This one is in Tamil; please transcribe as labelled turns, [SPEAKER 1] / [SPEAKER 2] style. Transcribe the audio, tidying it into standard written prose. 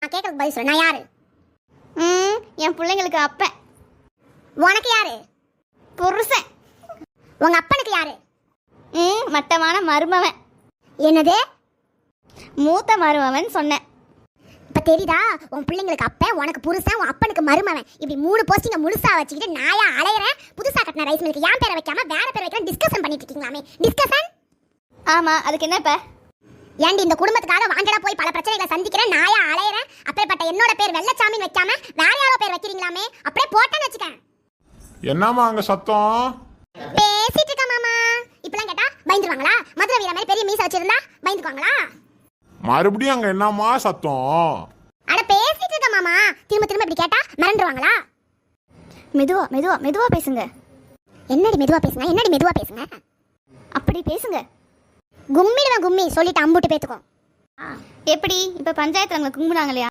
[SPEAKER 1] நான் கேட்கறதுக்கு பதில் சொல்லு. நான் யாரு?
[SPEAKER 2] என் பிள்ளைங்களுக்கு அப்பன்.
[SPEAKER 1] உனக்கு யாரு?
[SPEAKER 2] புருஷன்.
[SPEAKER 1] உங்க அப்பனுக்கு யாரு?
[SPEAKER 2] மட்டமான மருமவன்.
[SPEAKER 1] என்னது?
[SPEAKER 2] மூத்த மருமவன் சொன்னேன்.
[SPEAKER 1] இப்ப தெரியுதா? உன் பிள்ளைங்களுக்கு அப்பன், உனக்கு புருஷன், உன் அப்பனுக்கு மருமவன், இப்படி 3 போஸ்டிங்க முழுசா வச்சுக்கிட்டு நாயா அலையறேன். புதுசா கட்டின ரைஸ் மில்க்கு ஏன் பேரை வைக்காம வேற பேர் வைக்கலாம் டிஸ்கஷன் பண்ணிட்டு இருக்கீங்களாமே. டிஸ்கஷன்?
[SPEAKER 2] ஆமா, அதுக்கு என்ன இப்ப?
[SPEAKER 1] ஏண்டி இந்த குடும்பத்துக்காக வாங்கடா போய் பல பிரச்சனைகளை சந்திக்கிறேன், நாயா அலையறேன். அப்பேற்பட்ட என்னோட பேர் வெள்ளச்சாமின்னு வைக்காம வேற யாரோ பேர் வைக்கிறீங்களாமே. அப்படியே போட்டேன்னு வச்சுக்கேன்.
[SPEAKER 3] என்னம்மா அங்க சத்தம்?
[SPEAKER 1] பேசிட்டு இருக்க மாமா. இப்பெல்லாம் கேட்டா பயந்துருவாங்களா? மதுரை வீர மாதிரி பெரிய மீசை வச்சிருந்தா பயந்துக்குவாங்களா?
[SPEAKER 3] மறுபடியும் அங்க என்னம்மா சத்தம்?
[SPEAKER 1] அட பேசிட்டு இருக்க மாமா. திரும்ப திரும்ப இப்படி கேட்டா மறந்துடுவாங்களா?
[SPEAKER 2] மெதுவா மெதுவா மெதுவா பேசுங்க.
[SPEAKER 1] என்னடி மெதுவா பேசுங்க? என்னடி மெதுவா பேசுங்க?
[SPEAKER 2] அப்படி பேசுங்க.
[SPEAKER 1] கும்மிடுவேன் கும்மி சொல்லிட்டு அம்புட்டு பேத்துக்கும்.
[SPEAKER 2] எப்படி இப்ப பஞ்சாயத்துல உங்களை கும்பிடுறாங்க இல்லையா?